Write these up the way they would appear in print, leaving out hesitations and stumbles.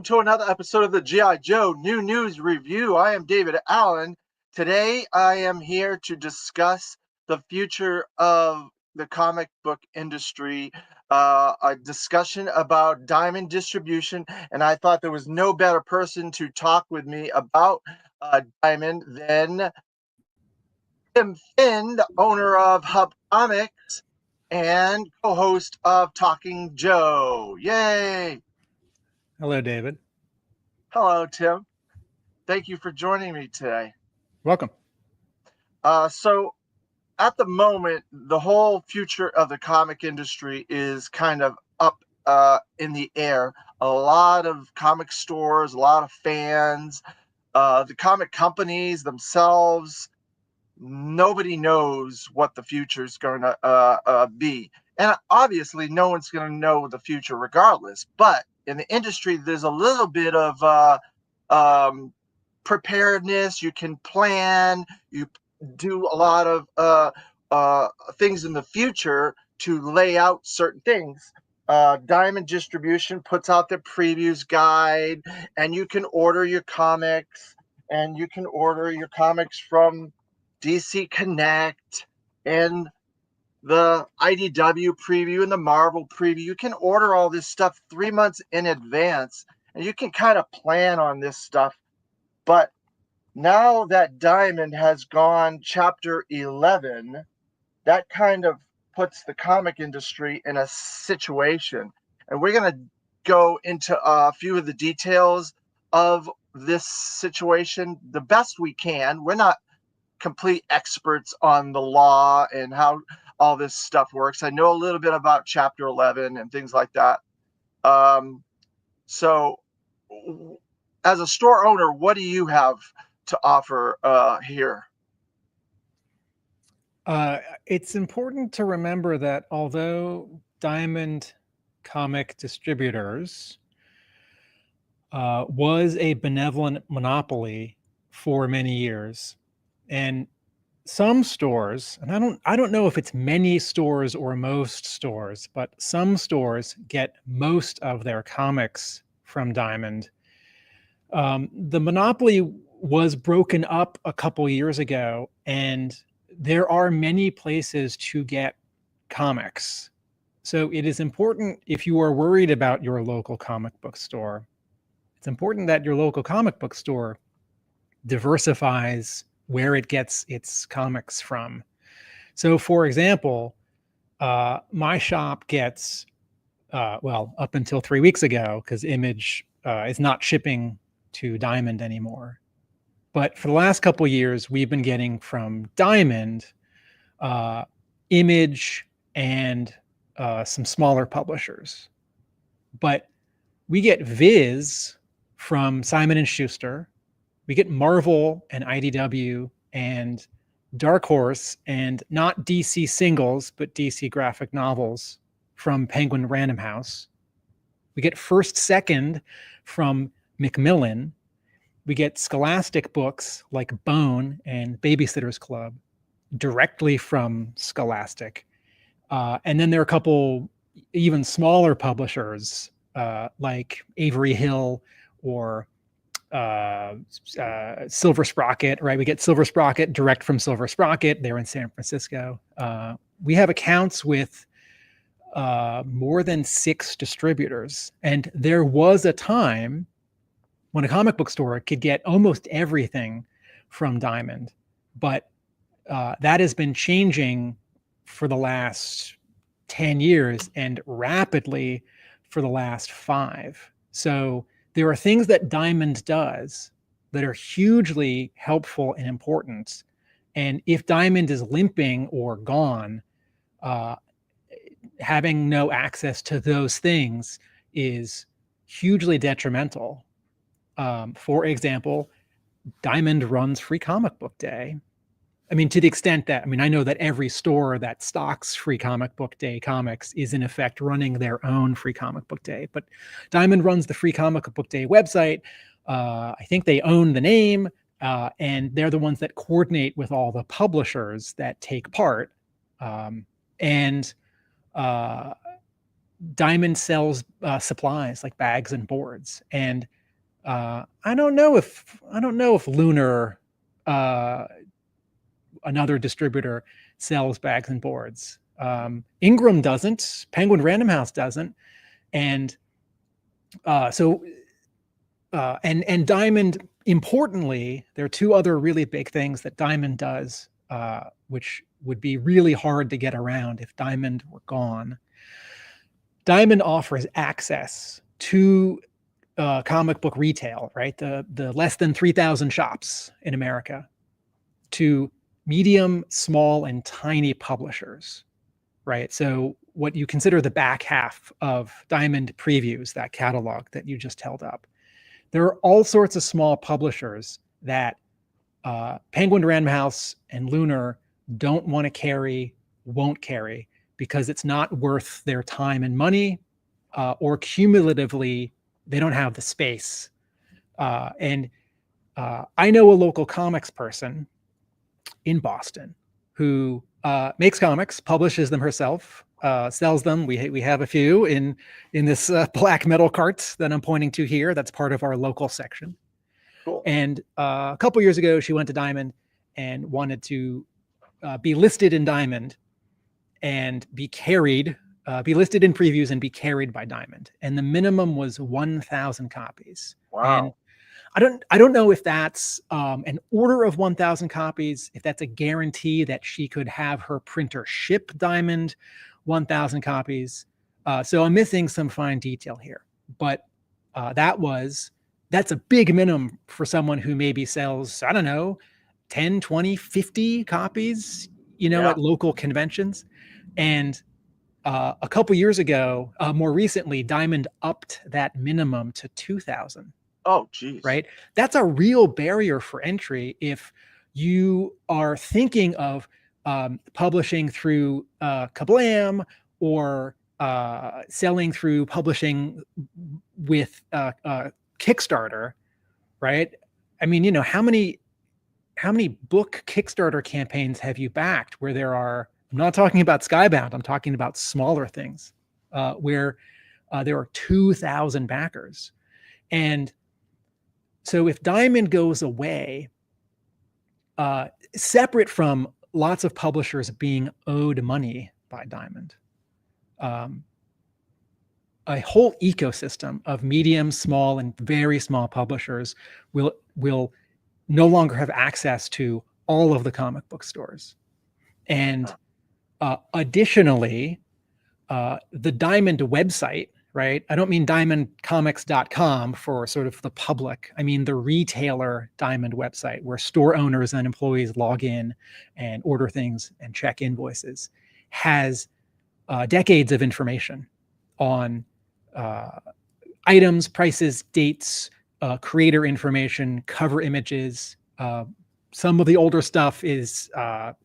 to another episode of the G.I. Joe New News Review. I am David Allen. Today, I am here to discuss the future of the comic book industry, a discussion about Diamond Distribution, and I thought there was no better person to talk with me about Diamond than Tim Finn, the owner of Hub Comics and co-host of Talking Joe. Yay! Hello, David. Hello, Tim. Thank you for joining me today. Welcome. So, at the moment, the whole future of the comic industry is kind of up in the air. A lot of comic stores, a lot of fans, the comic companies themselves, nobody knows what the future is going to be. And obviously, no one's going to know the future regardless. But in the industry, there's a little bit of um, preparedness. You can plan. You do a lot of things in the future to lay out certain things. Diamond Distribution puts out their previews guide, and you can order your comics, and you can order your comics from DC Connect and the IDW preview and the Marvel preview. You can order all this stuff 3 months in advance, and you can kind of plan on this stuff. But now that Diamond has gone chapter 11, that kind of puts the comic industry in a situation. And we're going to go into a few of the details of this situation the best we can. We're not complete experts on the law and how all this stuff works. I know a little bit about chapter 11 and things like that. So as a store owner, what do you have to offer here? It's important to remember that although Diamond Comic Distributors was a benevolent monopoly for many years, and some stores, and I don't know if it's many stores or most stores, but some stores get most of their comics from Diamond. The monopoly was broken up a couple years ago, and there are many places to get comics. So it is important, if you are worried about your local comic book store, it's important that your local comic book store diversifies where it gets its comics from. So for example, my shop gets, up until 3 weeks ago, because Image is not shipping to Diamond anymore. But for the last couple of years, we've been getting from Diamond, Image, and some smaller publishers. But we get Viz from Simon & Schuster. We get Marvel and IDW and Dark Horse, and not DC singles, but DC graphic novels from Penguin Random House. We get First Second from Macmillan. We get Scholastic books like Bone and Babysitter's Club directly from Scholastic. And then there are a couple even smaller publishers like Avery Hill or Silver Sprocket, right? We get Silver Sprocket direct from Silver Sprocket. They're in San Francisco. We have accounts with more than 6 distributors. And there was a time when a comic book store could get almost everything from Diamond. But that has been changing for the last 10 years and rapidly for the last 5. So there are things that Diamond does that are hugely helpful and important. And if Diamond is limping or gone, having no access to those things is hugely detrimental. For example, Diamond runs Free Comic Book Day. I mean, to the extent that, I know that every store that stocks Free Comic Book Day comics is in effect running their own Free Comic Book Day, but Diamond runs the Free Comic Book Day website. I think they own the name, and they're the ones that coordinate with all the publishers that take part. And Diamond sells supplies like bags and boards, and I don't know if Lunar, another distributor, sells bags and boards. Ingram doesn't. Penguin Random House doesn't, and and Diamond. Importantly, there are two other really big things that Diamond does, which would be really hard to get around if Diamond were gone. Diamond offers access to comic book retail, right? The less than 3,000 shops in America, to medium, small, and tiny publishers, right? So what you consider the back half of Diamond Previews, that catalog that you just held up, there are all sorts of small publishers that Penguin Random House and Lunar don't want to carry, won't carry, because it's not worth their time and money, or cumulatively, they don't have the space. And I know a local comics person in Boston who makes comics, publishes them herself, sells them. We have a few in this black metal cart that I'm pointing to here. That's part of our local section. Cool. And a couple years ago, she went to Diamond and wanted to be listed in Diamond and be listed in Previews and be carried by Diamond. And the minimum was 1,000 copies. Wow. And I don't know if that's an order of 1,000 copies, if that's a guarantee that she could have her printer ship Diamond 1,000 copies. So I'm missing some fine detail here, but that's a big minimum for someone who maybe sells, I don't know, 10, 20, 50 copies, at local conventions. And a couple years ago, more recently, Diamond upped that minimum to 2,000. Oh, geez. Right. That's a real barrier for entry if you are thinking of publishing through Kablam or selling through publishing with Kickstarter. Right. I mean, how many book Kickstarter campaigns have you backed where I'm not talking about Skybound, I'm talking about smaller things where there are 2,000 backers. And so if Diamond goes away, separate from lots of publishers being owed money by Diamond, a whole ecosystem of medium, small, and very small publishers will no longer have access to all of the comic book stores. And additionally, the Diamond website, right? I don't mean diamondcomics.com for sort of the public. I mean the retailer Diamond website where store owners and employees log in and order things and check invoices, has decades of information on items, prices, dates, creator information, cover images. Some of the older stuff is,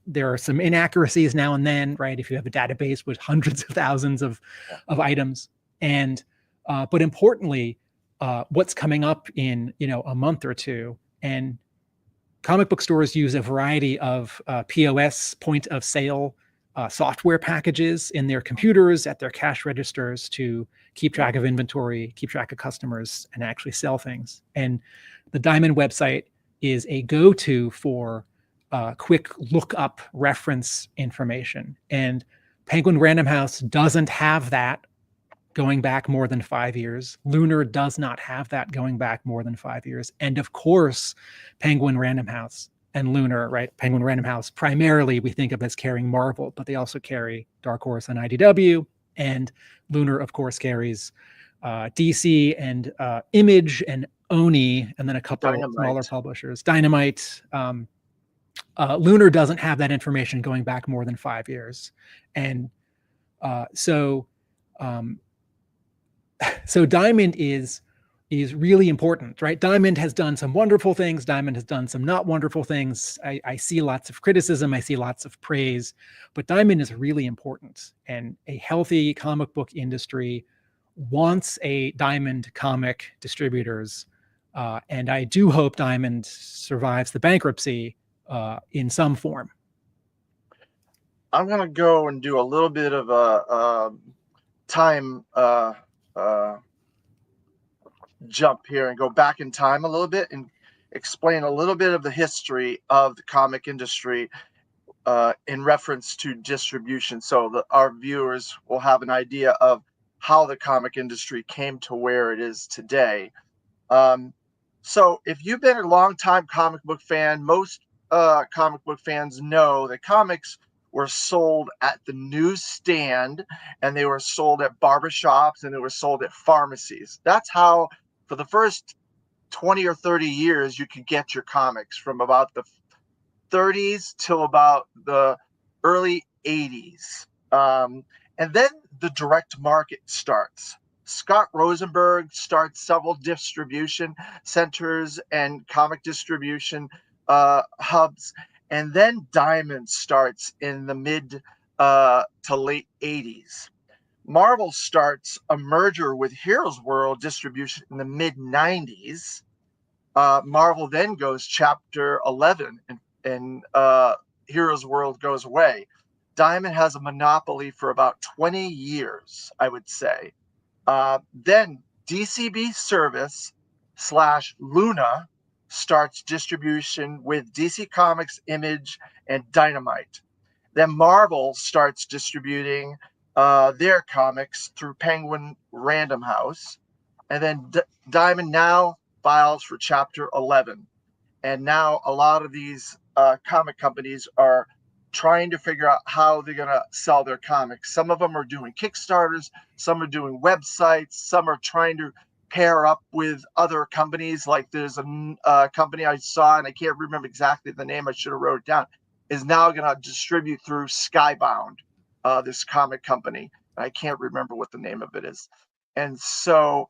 there are some inaccuracies now and then, right? If you have a database with hundreds of thousands of items. And, but importantly, what's coming up in, a month or two. And comic book stores use a variety of POS, point of sale, software packages in their computers, at their cash registers, to keep track of inventory, keep track of customers, and actually sell things. And the Diamond website is a go-to for quick look-up reference information. And Penguin Random House doesn't have that going back more than 5 years. Lunar does not have that going back more than 5 years. And of course, Penguin Random House and Lunar, right? Penguin Random House primarily we think of as carrying Marvel, but they also carry Dark Horse and IDW. And Lunar, of course, carries DC and Image and Oni, and then a couple of smaller publishers. Dynamite. Lunar doesn't have that information going back more than 5 years. And so Diamond is really important, right? Diamond has done some wonderful things. Diamond has done some not wonderful things. I see lots of criticism. I see lots of praise, but Diamond is really important. And a healthy comic book industry wants a Diamond comic distributors. And I do hope Diamond survives the bankruptcy in some form. I'm going to go and do a little bit of a time jump here and go back in time a little bit and explain a little bit of the history of the comic industry in reference to distribution, so that our viewers will have an idea of how the comic industry came to where it is today. So if you've been a longtime comic book fan, most comic book fans know that comics were sold at the newsstand, and they were sold at barbershops, and they were sold at pharmacies. That's how, for the first 20 or 30 years, you could get your comics, from about the 30s till about the early 80s. And then the direct market starts. Scott Rosenberg starts several distribution centers and comic distribution hubs. And then Diamond starts in the mid to late 80s. Marvel starts a merger with Heroes World Distribution in the mid 90s. Marvel then goes chapter 11, and Heroes World goes away. Diamond has a monopoly for about 20 years, I would say. Then DCB Service / Luna starts distribution with DC Comics, Image, and Dynamite. Then Marvel starts distributing their comics through Penguin Random House. And then Diamond now files for chapter 11. And now a lot of these comic companies are trying to figure out how they're going to sell their comics. Some of them are doing Kickstarters, some are doing websites, some are trying to pair up with other companies. Like there's a company I saw, and I can't remember exactly the name, I should have wrote it down, is now going to distribute through Skybound, this comic company. I can't remember what the name of it is. And so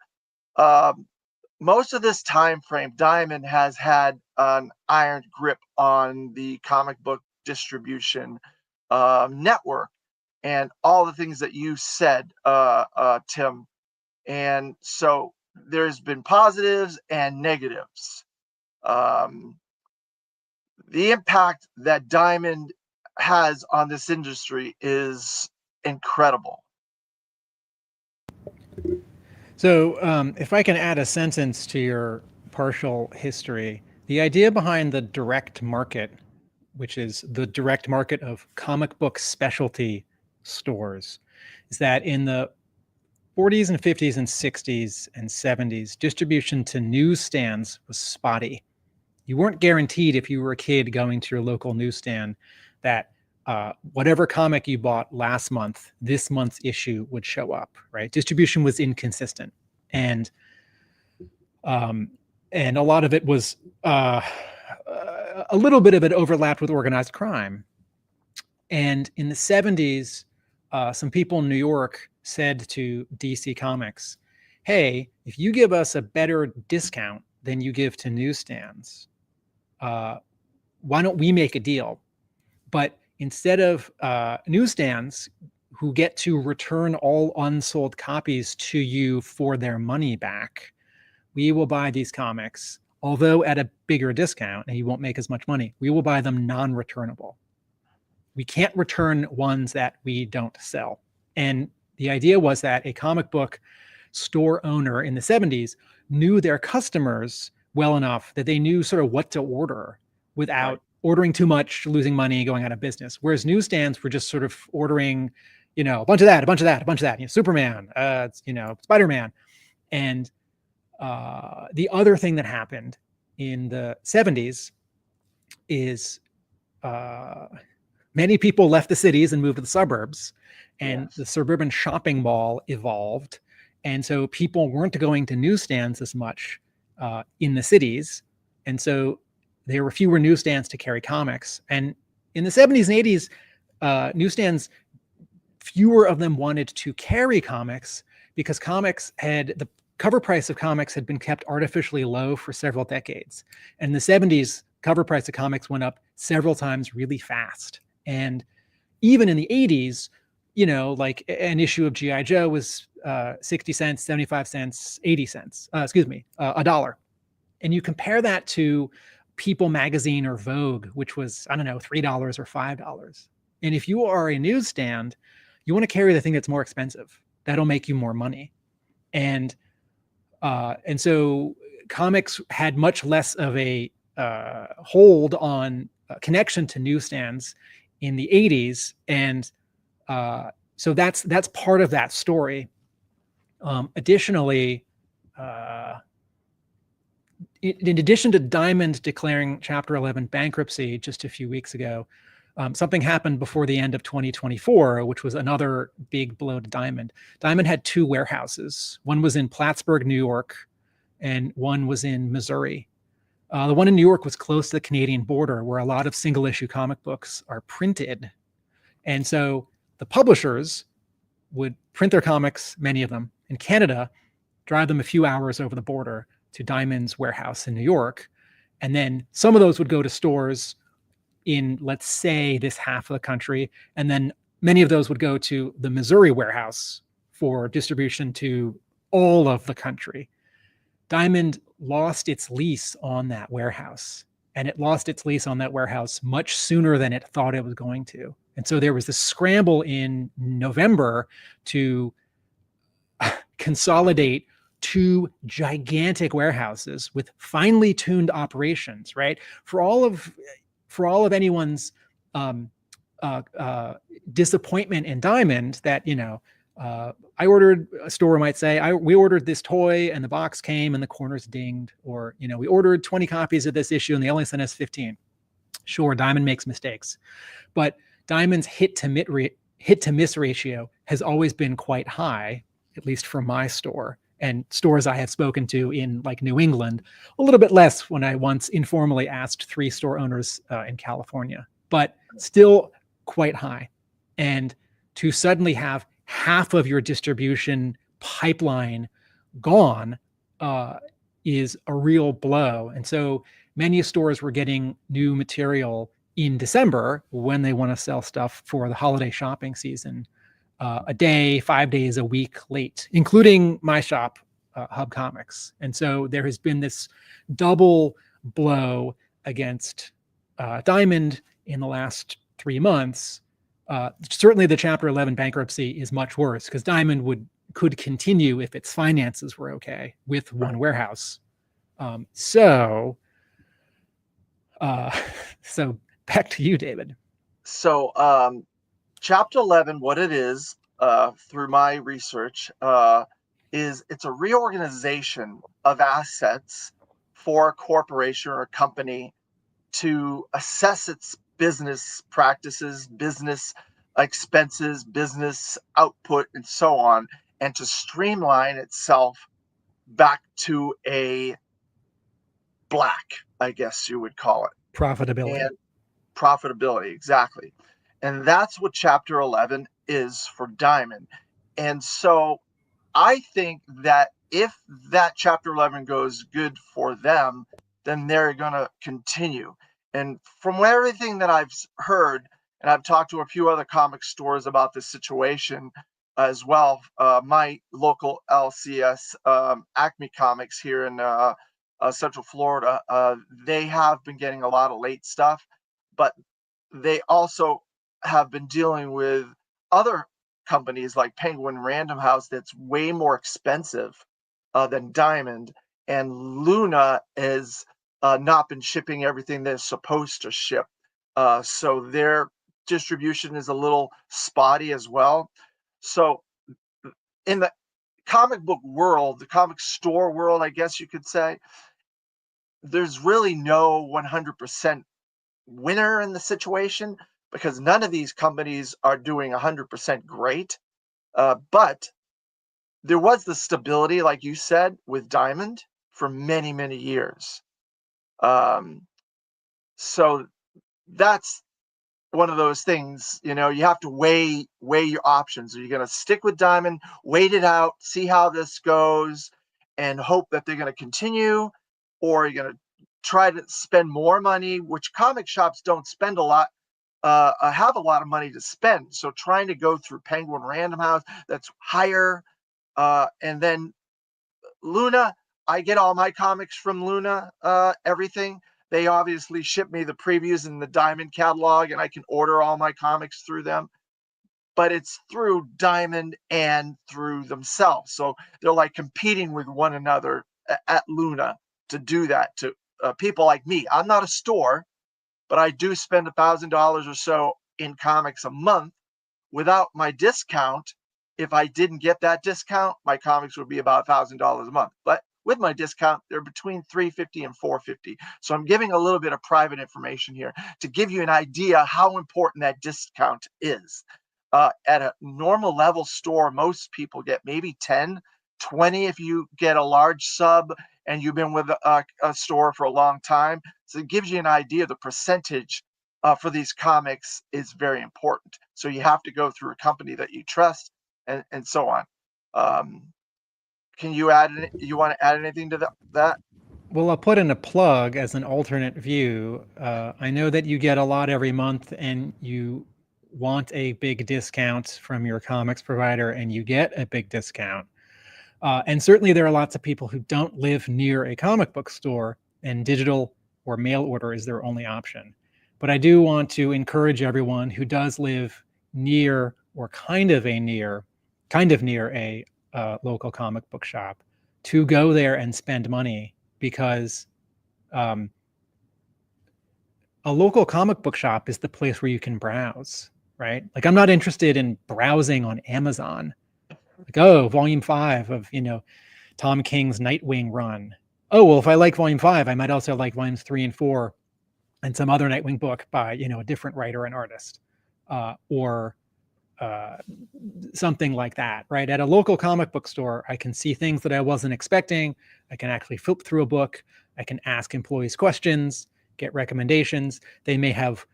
most of this time frame, Diamond has had an iron grip on the comic book distribution network, and all the things that you said, Tim. And so there's been positives and negatives. The impact that Diamond has on this industry is incredible. So if I can add a sentence to your partial history, the idea behind the direct market, which is the direct market of comic book specialty stores, is that in the 40s and 50s and 60s and 70s, distribution to newsstands was spotty. You weren't guaranteed, if you were a kid going to your local newsstand, that whatever comic you bought last month, this month's issue would show up, right? Distribution was inconsistent. And a lot of it was, a little bit of it overlapped with organized crime. And in the 70s, some people in New York said to DC Comics, hey, if you give us a better discount than you give to newsstands, why don't we make a deal? But instead of newsstands who get to return all unsold copies to you for their money back, we will buy these comics, although at a bigger discount, and you won't make as much money. We will buy them non-returnable. We can't return ones that we don't sell. And the idea was that a comic book store owner in the 70s knew their customers well enough that they knew sort of what to order without ordering too much, losing money, going out of business. Whereas newsstands were just sort of ordering, a bunch of that, a bunch of that, a bunch of that, Superman, Spider-Man. And the other thing that happened in the 70s is many people left the cities and moved to the suburbs, and the suburban shopping mall evolved. And so people weren't going to newsstands as much in the cities. And so there were fewer newsstands to carry comics. And in the 70s and 80s, newsstands, fewer of them wanted to carry comics because the cover price of comics had been kept artificially low for several decades. And in the 70s, cover price of comics went up several times really fast. And even in the 80s, like an issue of G.I. Joe was 60 cents, 75 cents, 80 cents, $1. And you compare that to People magazine or Vogue, which was, I don't know, $3 or $5. And if you are a newsstand, you want to carry the thing that's more expensive. That'll make you more money. And so comics had much less of a hold on connection to newsstands in the 80s. And so that's part of that story. Additionally, in addition to Diamond declaring Chapter 11 bankruptcy just a few weeks ago, something happened before the end of 2024, which was another big blow to Diamond. Diamond had two warehouses. One was in Plattsburgh, New York, and one was in Missouri. The one in New York was close to the Canadian border, where a lot of single issue comic books are printed. And so the publishers would print their comics, many of them, in Canada, drive them a few hours over the border to Diamond's warehouse in New York. And then some of those would go to stores in, let's say, this half of the country. And then many of those would go to the Missouri warehouse for distribution to all of the country. Diamond lost its lease on that warehouse, and it lost its lease on that warehouse much sooner than it thought it was going to. And so there was this scramble in November to consolidate two gigantic warehouses with finely tuned operations, right? For all of anyone's disappointment in Diamond that, I ordered, a store might say, we ordered this toy and the box came and the corners dinged, or, we ordered 20 copies of this issue and they only sent us 15. Sure, Diamond makes mistakes, but Diamond's hit to miss ratio has always been quite high, at least for my store and stores I have spoken to in like New England, a little bit less when I once informally asked 3 store owners in California, but still quite high. And to suddenly have half of your distribution pipeline gone is a real blow. And so many stores were getting new material in December when they want to sell stuff for the holiday shopping season, a day, 5 days a week late, including my shop, Hub Comics. And so there has been this double blow against Diamond in the last 3 months. Certainly the Chapter 11 bankruptcy is much worse because Diamond could continue if its finances were okay with one warehouse. So back to you, David. So Chapter 11, what it is, through my research, is it's a reorganization of assets for a corporation or a company to assess its business practices, business expenses, business output, and so on, and to streamline itself back to a black, I guess you would call it. Profitability. And profitability, exactly. And that's what Chapter 11 is for Diamond. And so I think that if that Chapter 11 goes good for them, then they're going to continue. And from everything that I've heard, and I've talked to a few other comic stores about this situation as well, my local LCS, Acme Comics here in Central Florida, they have been getting a lot of late stuff, but they also have been dealing with other companies like Penguin Random House that's way more expensive than Diamond, and Luna has not been shipping everything they're supposed to ship. So their distribution is a little spotty as well. So in the comic book world, the comic store world, I guess you could say, there's really no 100% winner in the situation because none of these companies are doing 100% great. But there was the stability, like you said, with Diamond for many, many years. So that's one of those things, you have to weigh your options. Are you going to stick with Diamond, wait it out, see how this goes, and hope that they're going to continue? Or are you going to try to spend more money, which comic shops don't spend a lot, have a lot of money to spend. So trying to go through Penguin Random House, that's higher. And then Luna, I get all my comics from Luna, everything. They obviously ship me the previews in the Diamond catalog, and I can order all my comics through them. but it's through Diamond and through themselves. So they're like competing with one another at Luna to do that to people like me. I'm not a store, but I do spend $1,000 or so in comics a month. Without my discount, if I didn't get that discount, my comics would be about $1,000 a month. But with my discount, they're between $350 and $450. So I'm giving a little bit of private information here to give you an idea how important that discount is. At a normal level store, most people get maybe 10, 20 if you get a large sub and you've been with a store for a long time. So it gives you an idea of the percentage for these comics is very important. So you have to go through a company that you trust and so on. Can you add you want to add anything to that? Well, I'll put in a plug as an alternate view. I know that you get a lot every month and you want a big discount from your comics provider and you get a big discount. And certainly there are lots of people who don't live near a comic book store and digital or mail order is their only option. But I do want to encourage everyone who does live near or kind of near a local comic book shop to go there and spend money, because a local comic book shop is the place where you can browse, right? Like I'm not interested in browsing on Amazon. Like, oh, volume 5 of, Tom King's Nightwing run. Oh, well, if I like volume 5, I might also like volumes 3 and 4 and some other Nightwing book by, a different writer and artist, or something like that, right? At a local comic book store, I can see things that I wasn't expecting. I can actually flip through a book. I can ask employees questions, get recommendations. They may have,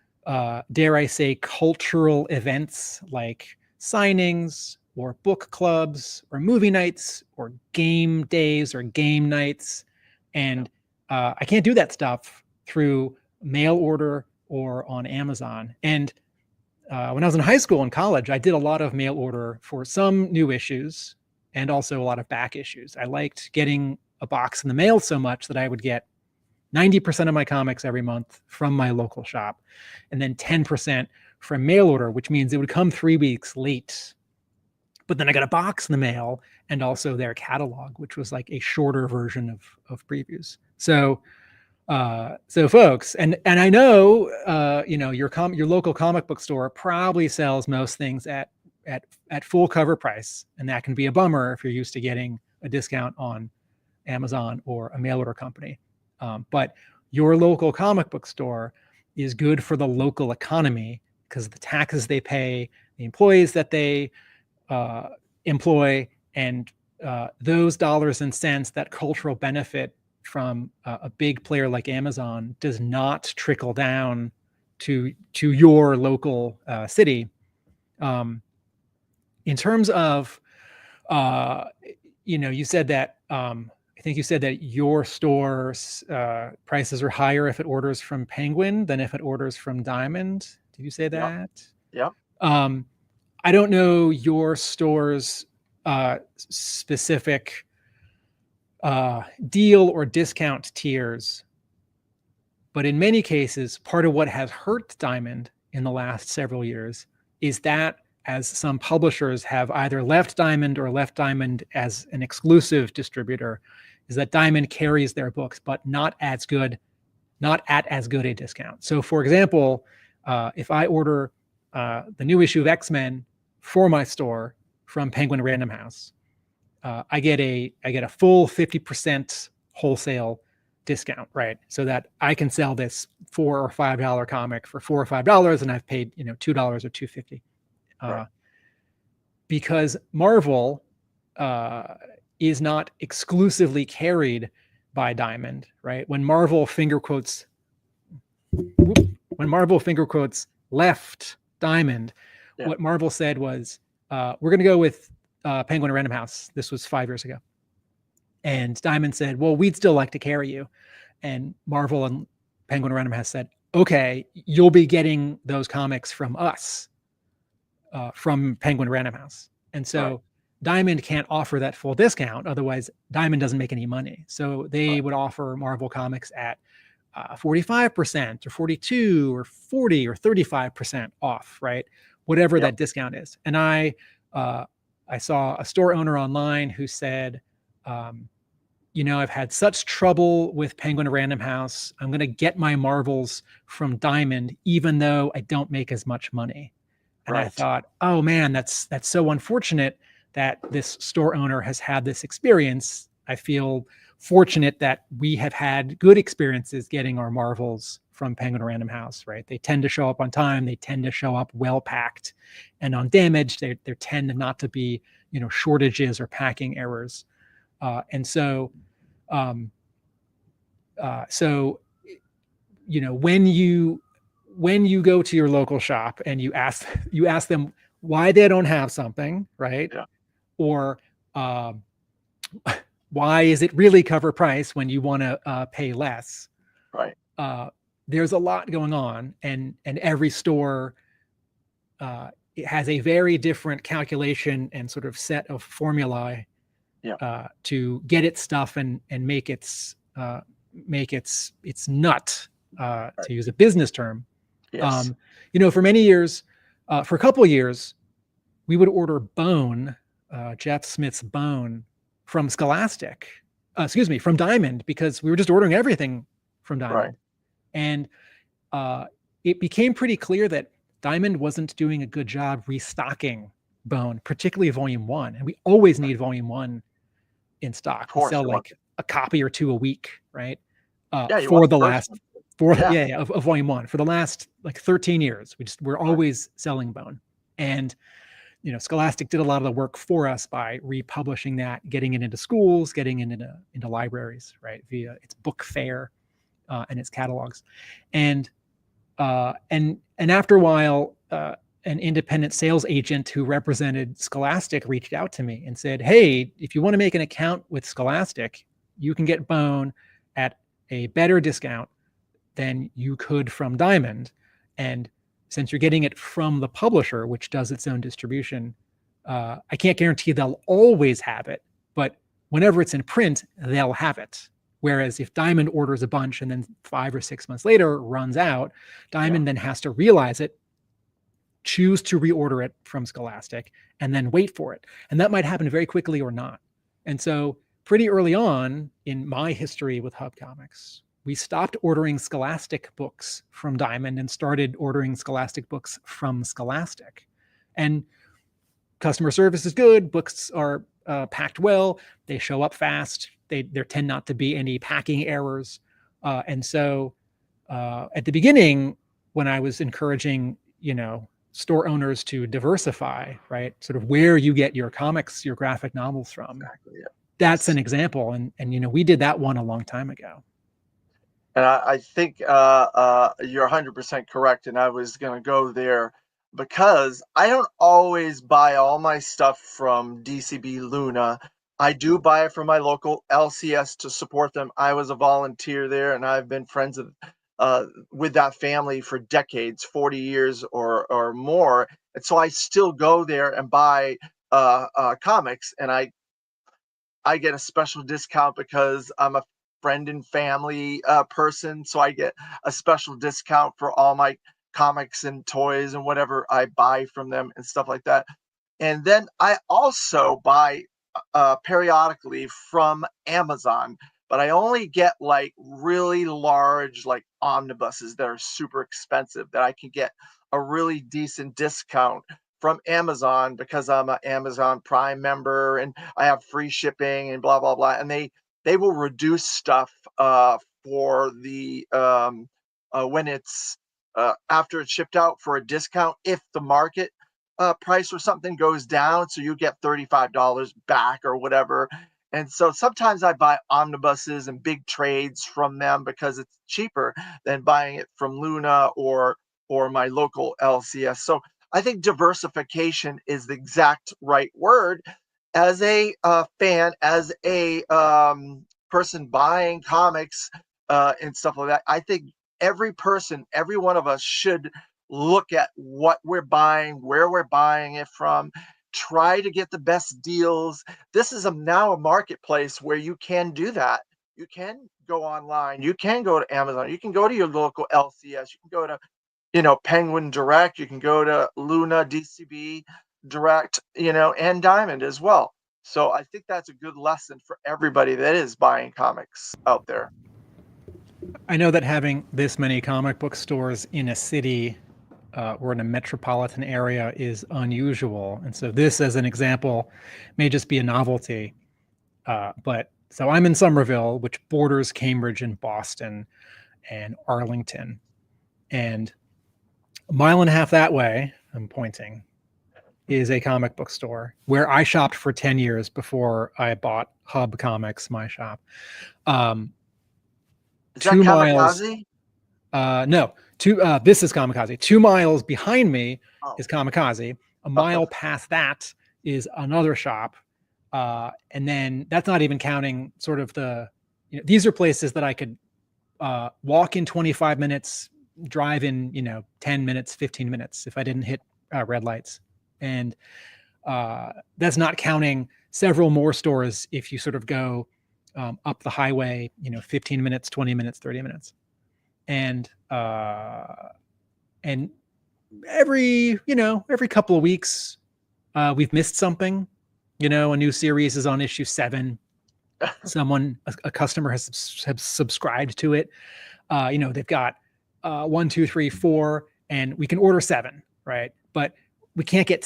dare I say, cultural events like signings or book clubs or movie nights or game days or game nights. And I can't do that stuff through mail order or on Amazon. And when I was in high school and college, I did a lot of mail order for some new issues and also a lot of back issues. I liked getting a box in the mail so much that I would get 90% of my comics every month from my local shop, and then 10% from mail order, which means it would come 3 weeks late. But then I got a box in the mail and also their catalog, which was like a shorter version of previews. So folks, and I know, your local comic book store probably sells most things at full cover price, and that can be a bummer if you're used to getting a discount on Amazon or a mail order company. But your local comic book store is good for the local economy because of the taxes they pay, the employees that they employ, and those dollars and cents, that cultural benefit from a big player like Amazon does not trickle down to your local city. In terms of, you said that, I think you said that your store's prices are higher if it orders from Penguin than if it orders from Diamond. Did you say that? Yeah. I don't know your store's specific deal or discount tiers, but in many cases, part of what has hurt Diamond in the last several years is that, as some publishers have either left Diamond or left Diamond as an exclusive distributor, is that Diamond carries their books, but not at as good a discount. So for example, if I order the new issue of X-Men for my store from Penguin Random House, I get a full 50% wholesale discount, right? So that I can sell this $4 or $5 comic for $4 or $5, and I've paid $2 or $2.50. Right. Because Marvel is not exclusively carried by Diamond, right? When Marvel finger quotes left Diamond, what Marvel said was, we're going to go with Penguin Random House. This was 5 years ago. And Diamond said, well, we'd still like to carry you. And Marvel and Penguin Random House said, okay, you'll be getting those comics from us, from Penguin Random House. And so Diamond can't offer that full discount. Otherwise, Diamond doesn't make any money. So they would offer Marvel comics at 45% or 42 or 40 or 35% off, right? whatever Yep. that discount is. And I saw a store owner online who said, I've had such trouble with Penguin Random House. I'm going to get my Marvels from Diamond, even though I don't make as much money. And I Right. thought, oh man, that's so unfortunate that this store owner has had this experience. I feel fortunate that we have had good experiences getting our Marvels from Penguin Random House, right? They tend to show up on time. They tend to show up well packed and undamaged. There tend not to be, shortages or packing errors. And so, um, so, when you go to your local shop and you ask them why they don't have something, right? Yeah. Or um, why is it really cover price when you want to pay less? Right. There's a lot going on, and every store it has a very different calculation and sort of set of formulae Yeah. to get its stuff and make its nut, Right. to use a business term. Yes. For many years, for a couple of years, we would order bone, Jeff Smith's bone, from Scholastic, from Diamond, because we were just ordering everything from Diamond. Right. And it became pretty clear that Diamond wasn't doing a good job restocking bone, particularly volume 1. And we always need volume 1 in stock. Of We course. sell like a copy or two a week, right? Yeah. You For want the the first last, one. Yeah. of volume 1 for the last like 13 years. We're Right. always selling bone. And Scholastic did a lot of the work for us by republishing that, getting it into schools, getting it into libraries, right, via its book fair and its catalogs. And after a while, an independent sales agent who represented Scholastic reached out to me and said, hey, if you want to make an account with Scholastic, you can get bone at a better discount than you could from Diamond. And since you're getting it from the publisher, which does its own distribution, I can't guarantee they'll always have it, but whenever it's in print, they'll have it. Whereas if Diamond orders a bunch and then 5 or 6 months later runs out, Diamond then has to realize it, choose to reorder it from Scholastic, and then wait for it. And that might happen very quickly or not. And so pretty early on in my history with Hub Comics, we stopped ordering Scholastic books from Diamond and started ordering Scholastic books from Scholastic. And customer service is good. Books are packed well. They show up fast. There tend not to be any packing errors. And so at the beginning, when I was encouraging, store owners to diversify, right, sort of where you get your comics, your graphic novels from, Exactly. Yeah. that's an example. And we did that one a long time ago. And I think you're 100% correct. And I was going to go there because I don't always buy all my stuff from DCB Luna. I do buy it from my local LCS to support them. I was a volunteer there, and I've been friends with that family for decades, 40 years or more. And so I still go there and buy comics, and I get a special discount because I'm a friend and family person. So I get a special discount for all my comics and toys and whatever I buy from them and stuff like that. And then I also buy periodically from Amazon, but I only get like really large, like omnibuses that are super expensive that I can get a really decent discount from Amazon because I'm an Amazon Prime member and I have free shipping and blah blah blah. And they will reduce stuff for the when it's after it's shipped out for a discount if the market price or something goes down, so you get $35 back or whatever. And so sometimes I buy omnibuses and big trades from them because it's cheaper than buying it from Luna or my local LCS. So I think diversification is the exact right word. As a fan, as a person buying comics and stuff like that, I think every person, every one of us should look at what we're buying, where we're buying it from, try to get the best deals. This is now a marketplace where you can do that. You can go online, you can go to Amazon, you can go to your local LCS, you can go to Penguin Direct. You can go to Luna, DCB Direct, and Diamond as well. So I think that's a good lesson for everybody that is buying comics out there. I know that having this many comic book stores in a city or in a metropolitan area is unusual. And so this, as an example, may just be a novelty. But so I'm in Somerville, which borders Cambridge and Boston and Arlington. And a mile and a half that way, I'm pointing, is a comic book store where I shopped for 10 years before I bought Hub Comics, my shop. Is that Kamikaze? No, this is Kamikaze. 2 miles behind me is Kamikaze. A mile past that is another shop. And then that's not even counting sort of these are places that I could walk in 25 minutes, drive in, 10 minutes, 15 minutes if I didn't hit red lights. And that's not counting several more stores if you sort of go up the highway, 15 minutes, 20 minutes, 30 minutes. And every couple of weeks, we've missed something. A new series is on issue 7. A customer has subscribed to it. They've got 1, 2, 3, 4, and we can order 7, right? But we can't get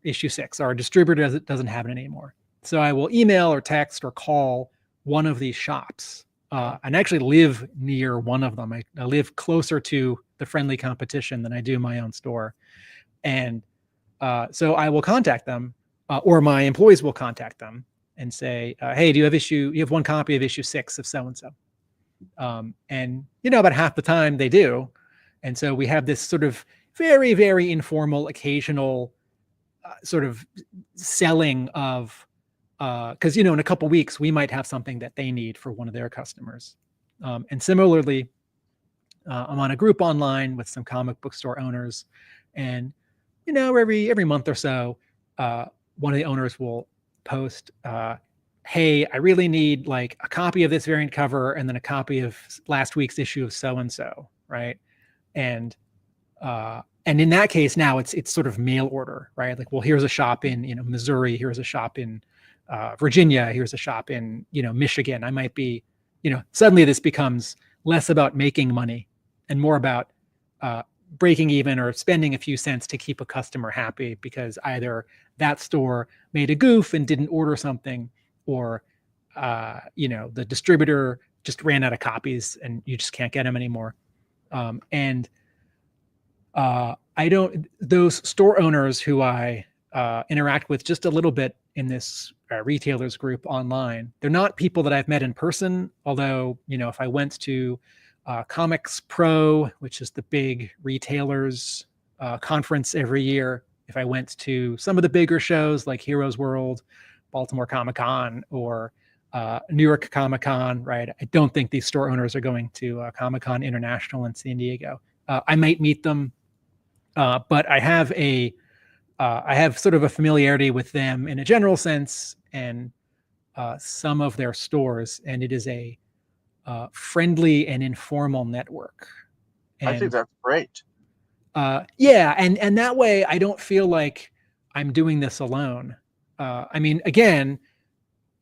issue 6. Our distributor doesn't have it anymore. So I will email or text or call one of these shops. And actually live near one of them. I live closer to the friendly competition than I do my own store. And so I will contact them, or my employees will contact them and say, hey, you have one copy of issue 6 of so-and-so. And, about half the time they do. And so we have this sort of very, very informal, occasional sort of selling of, because, in a couple weeks, we might have something that they need for one of their customers. And similarly, I'm on a group online with some comic book store owners. And, every month or so, one of the owners will post, hey, I really need like a copy of this variant cover and then a copy of last week's issue of so-and-so, right? And in that case, now it's sort of mail order, right? Like, well, here's a shop in, Missouri, here's a shop in Virginia, here's a shop in, Michigan. I might be, suddenly this becomes less about making money and more about breaking even or spending a few cents to keep a customer happy because either that store made a goof and didn't order something, or, the distributor just ran out of copies and you just can't get them anymore. Those store owners who I interact with just a little bit in this retailers group online, they're not people that I've met in person. Although, if I went to Comics Pro, which is the big retailers conference every year, if I went to some of the bigger shows like Heroes World, Baltimore Comic-Con, or New York Comic-Con, right? I don't think these store owners are going to Comic-Con International in San Diego. I might meet them, but I have sort of a familiarity with them in a general sense and some of their stores, and it is a friendly and informal network. And, I think that's great. Yeah, and that way I don't feel like I'm doing this alone. Again,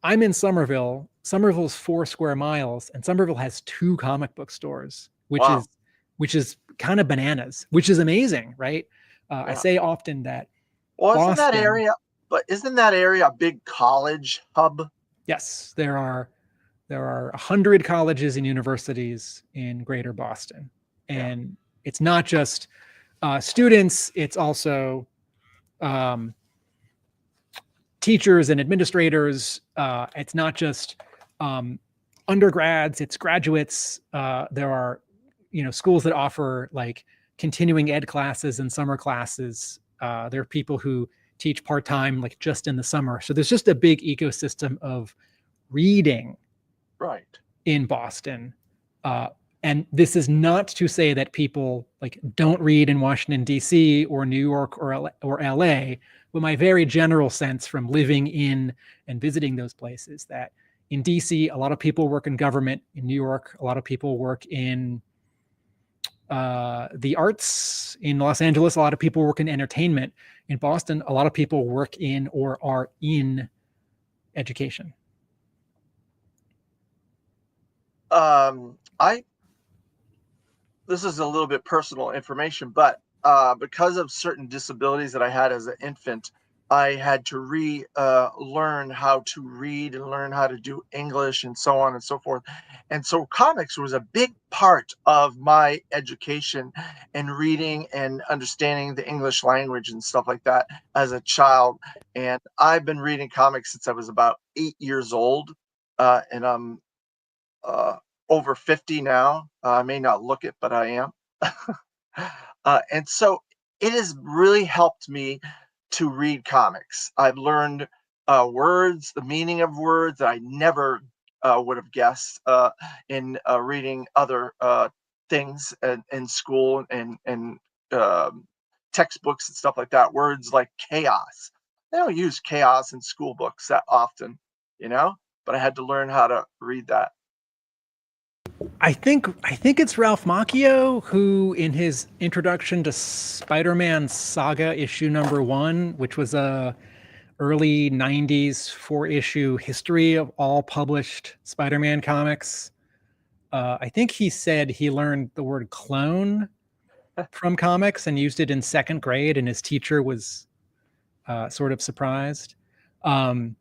I'm in Somerville. Somerville's 4 square miles, and Somerville has 2 comic book stores, which is kind of bananas, which is amazing, right? Yeah. I say often that. Well, isn't that area a big college hub? Yes, there are 100 colleges and universities in Greater Boston, and it's not just students; it's also teachers and administrators. It's not just undergrads; it's graduates. There are schools that offer like continuing ed classes and summer classes. There are people who teach part-time, like just in the summer. So there's just a big ecosystem of reading in Boston. And this is not to say that people like don't read in Washington, D.C. or New York or L.A., but my very general sense from living in and visiting those places that in D.C., a lot of people work in government. In New York, a lot of people work in the arts. In Los Angeles, a lot of people work in entertainment. In Boston, a lot of people work in or are in education. I This is a little bit personal information, but because of certain disabilities that I had as an infant, I had to learn how to read and learn how to do English and so on and so forth. And so comics was a big part of my education and reading and understanding the English language and stuff like that as a child. And I've been reading comics since I was about 8 years old. And I'm uh, over 50 now. I may not look it, but I am. And so it has really helped me to read comics. I've learned words, the meaning of words that I never would have guessed in reading other things in school and um, textbooks and stuff like that. Words like chaos. They don't use chaos in school books that often, you know, but I had to learn how to read that. I think it's Ralph Macchio who, in his introduction to Spider-Man Saga issue number 1, which was a early '90s 4-issue history of all published Spider-Man comics, I think he said he learned the word clone from comics and used it in 2nd grade, and his teacher was sort of surprised. Um,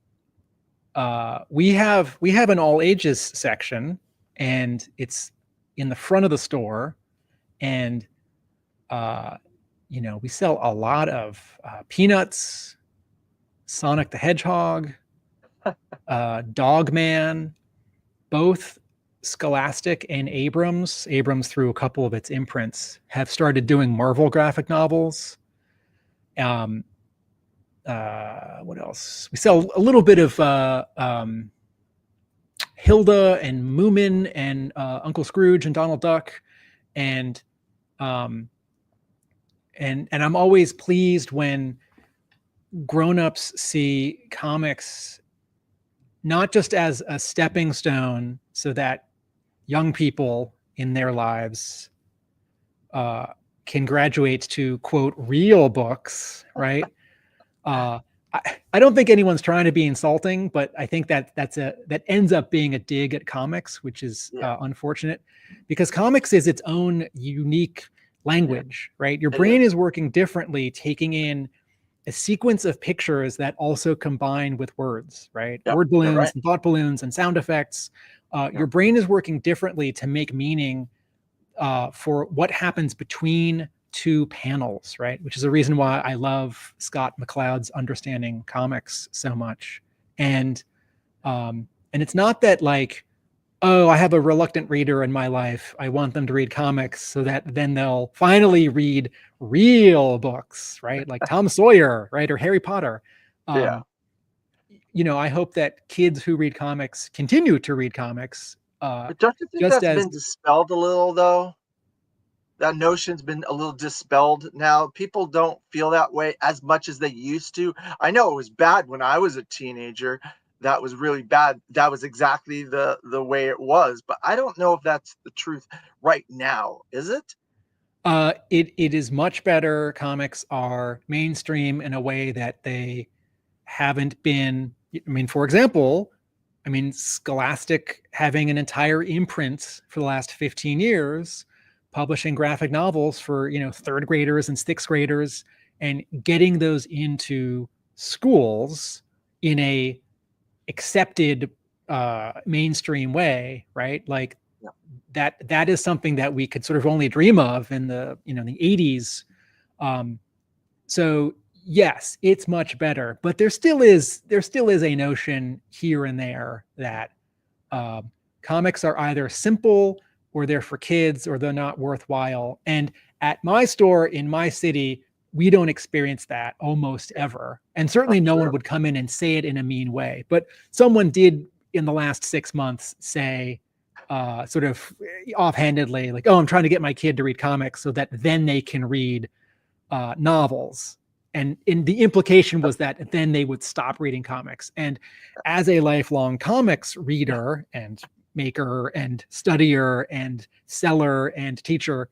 we have an all ages section, and it's in the front of the store, and we sell a lot of Peanuts, Sonic the Hedgehog, Dog Man, both Scholastic and Abrams through a couple of its imprints have started doing Marvel graphic novels. um what else? We sell a little bit of Hilda and Moomin and Uncle Scrooge and Donald Duck, and um, and I'm always pleased when grown-ups see comics not just as a stepping stone so that young people in their lives uh, can graduate to, quote, real books, right? Uh, I don't think anyone's trying to be insulting, but I think that ends up being a dig at comics, which is Yeah, unfortunate, because comics is its own unique yeah, language, right? Your it is. brain is working differently, taking in a sequence of pictures that also combine with words, right? Yep, Word you're balloons right. and thought balloons and sound effects. Yeah, Your brain is working differently to make meaning for what happens between two panels, right? Which is a reason why I love Scott McCloud's Understanding Comics so much. And and it's not that, like, oh, I have a reluctant reader in my life, I want them to read comics so that then they'll finally read real books, right? Like Tom Sawyer, right? Or Harry Potter. yeah. Um, I hope that kids who read comics continue to read comics, But don't you think just that's as been dispelled a little, though? That notion's been a little dispelled now. People don't feel that way as much as they used to. I know it was bad when I was a teenager. That was really bad. That was exactly the way it was. But I don't know if that's the truth right now. Is it? it is much better. Comics are mainstream in a way that they haven't been. I mean, for example, Scholastic having an entire imprint for the last 15 years, publishing graphic novels for 3rd graders and 6th graders, and getting those into schools in a accepted mainstream way, right? Like Yeah. that is something that we could sort of only dream of in the 80s. um, so yes, it's much better, but there still is a notion here and there that comics are either simple, or they're for kids, or they're not worthwhile. And at my store in my city, we don't experience that almost ever. And certainly Oh, no one true. would come in and say it in a mean way. But someone did in the last 6 months say, sort of offhandedly, like, oh, I'm trying to get my kid to read comics so that then they can read novels. And the implication was that then they would stop reading comics. And as a lifelong comics Yeah. reader and maker and studier and seller and teacher,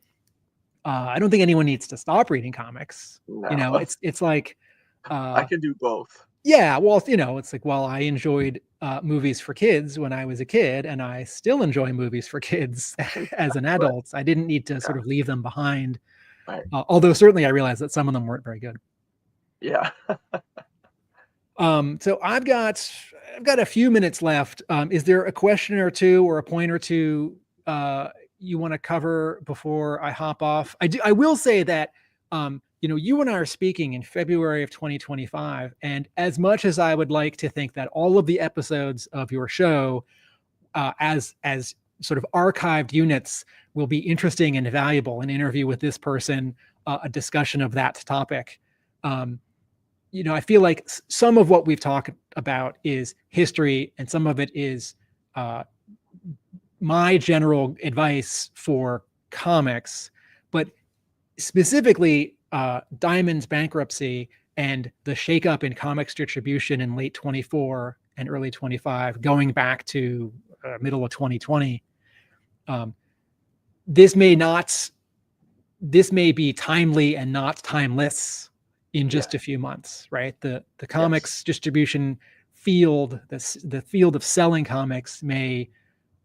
I don't think anyone needs to stop reading comics. You know, No, it's like, I uh, can do both. yeah, well, you know, it's like, well, I enjoyed movies for kids when I was a kid, and I still enjoy movies for kids as an Right. adult. I didn't need to Yeah. sort of leave them behind. Right. Although certainly I realized that some of them weren't very good. Yeah. So I've got a few minutes left. Is there a question or two or a point or two you want to cover before I hop off? I will say that you know, you and I are speaking in February of 2025, and as much as I would like to think that all of the episodes of your show, as sort of archived units, will be interesting and valuable, an interview with this person, a discussion of that topic. Um, you know, I feel like some of what we've talked about is history, and some of it is uh, my general advice for comics, but specifically Diamond's bankruptcy and the shakeup in comics distribution in late 24 and early 25, going back to middle of 2020. Um, this may not, this may be timely and not timeless in Yeah. just a few months, right? The Yes. comics distribution field, the field of selling comics may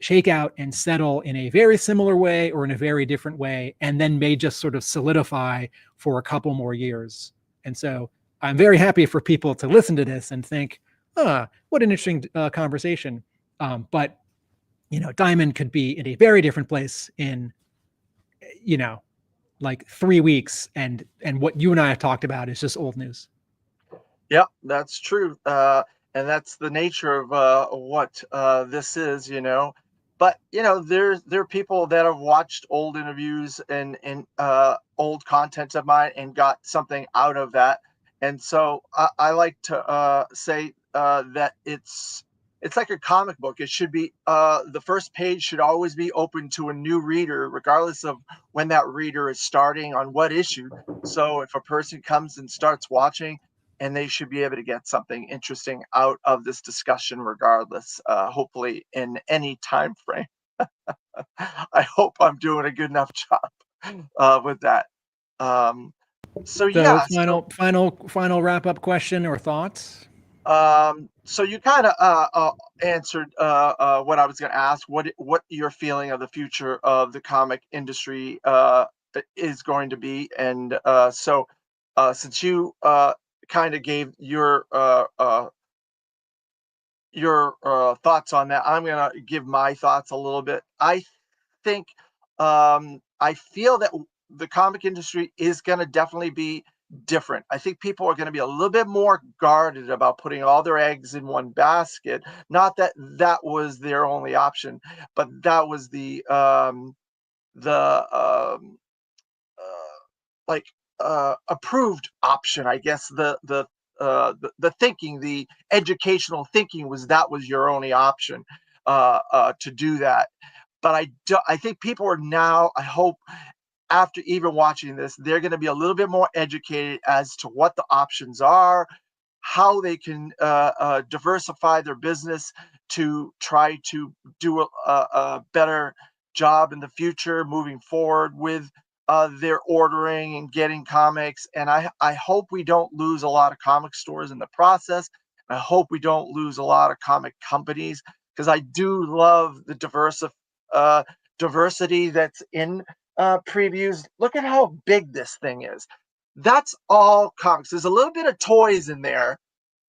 shake out and settle in a very similar way or in a very different way, and then may just sort of solidify for a couple more years. And so I'm very happy for people to listen to this and think, what an interesting conversation. But you know, Diamond could be in a very different place in, you know, like 3 weeks, and what you and I have talked about is just old news. Yeah, that's true. And that's the nature of what this is, you know. But you know, there are people that have watched old interviews and old content of mine and got something out of that. And so I like to say that it's like a comic book. It should be the first page should always be open to a new reader, regardless of when that reader is starting on what issue. So if a person comes and starts watching, and they should be able to get something interesting out of this discussion regardless, hopefully in any time frame. I hope I'm doing a good enough job with that. Um, so So yeah, final wrap up question or thoughts? so you kind of answered what I was going to ask. What your feeling of the future of the comic industry is going to be, and so since you kind of gave your thoughts on that, I'm going to give my thoughts a little bit. I think I feel that the comic industry is going to definitely be different. I think people are going to be a little bit more guarded about putting all their eggs in one basket. Not that that was their only option, but that was the like approved option, I guess. The thinking, the educational thinking was that was your only option to do that. But I think people are now, I hope, after even watching this, they're going to be a little bit more educated as to what the options are, how they can diversify their business to try to do a better job in the future, moving forward with their ordering and getting comics. And I hope we don't lose a lot of comic stores in the process. I hope we don't lose a lot of comic companies, because I do love the uh, diversity that's in previews. Look at how big this thing is. That's all comics. There's a little bit of toys in there,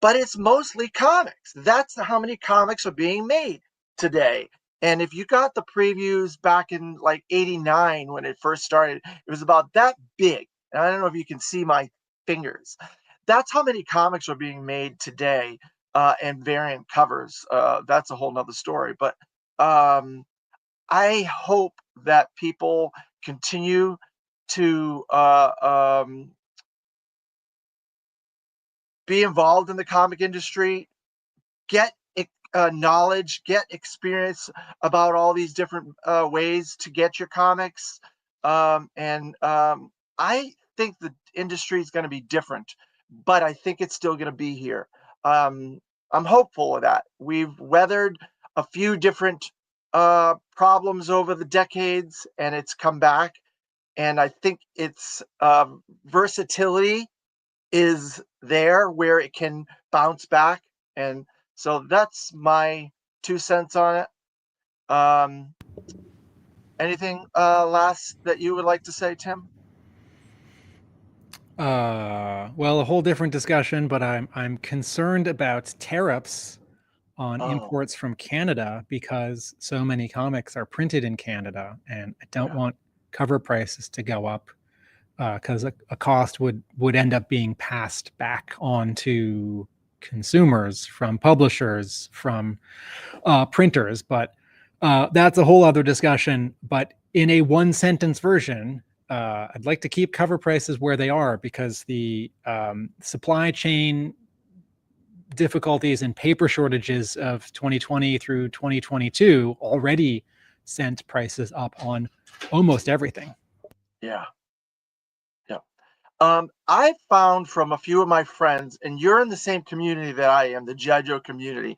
but it's mostly comics. That's how many comics are being made today. And if you got the previews back in like 89 when it first started, it was about that big. And I don't know if you can see my fingers. That's how many comics are being made today, and variant covers. That's a whole nother story. But um, I hope that people continue to be involved in the comic industry, get knowledge, get experience about all these different ways to get your comics. And I think the industry is going to be different, but I think it's still going to be here. Um, I'm hopeful of that. We've weathered a few different problems over the decades, and it's come back. and I think its versatility is there where it can bounce back. And so that's my 2 cents on it. Anything last that you would like to say, Tim? Well, a whole different discussion, but I'm concerned about tariffs on Oh, imports from Canada because so many comics are printed in Canada, and I don't yeah, want cover prices to go up because a cost would end up being passed back on to consumers from publishers from printers. But that's a whole other discussion. But in a one sentence version, I'd like to keep cover prices where they are because the supply chain difficulties and paper shortages of 2020 through 2022 already sent prices up on almost everything. yeah, yeah. I found from a few of my friends, and you're in the same community that I am, the GI Joe community,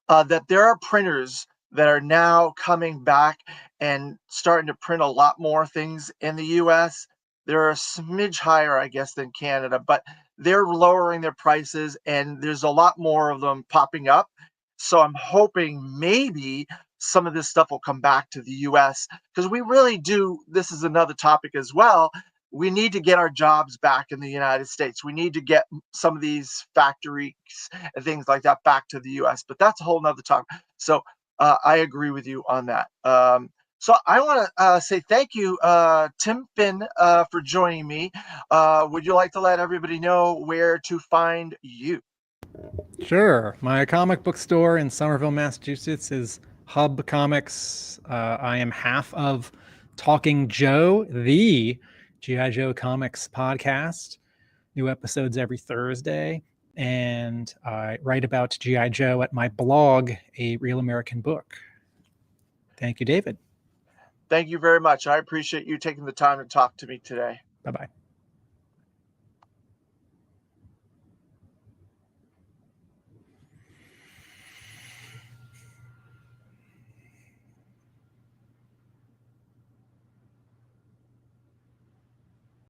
that there are printers that are now coming back and starting to print a lot more things in the US. They're a smidge higher, I guess, than Canada, but they're lowering their prices and there's a lot more of them popping up. So I'm hoping maybe some of this stuff will come back to the US because we really do. This is another topic as well. We need to get our jobs back in the United States. We need to get some of these factories and things like that back to the US. But that's a whole nother topic. So I agree with you on that. So I want to say thank you, Tim Finn, for joining me. Would you like to let everybody know where to find you? Sure. My comic book store in Somerville, Massachusetts is Hub Comics. I am half of Talking Joe, the G.I. Joe Comics podcast. New episodes every Thursday. And I write about G.I. Joe at my blog, A Real American Book. Thank you, David. Thank you very much. I appreciate you taking the time to talk to me today. Bye bye.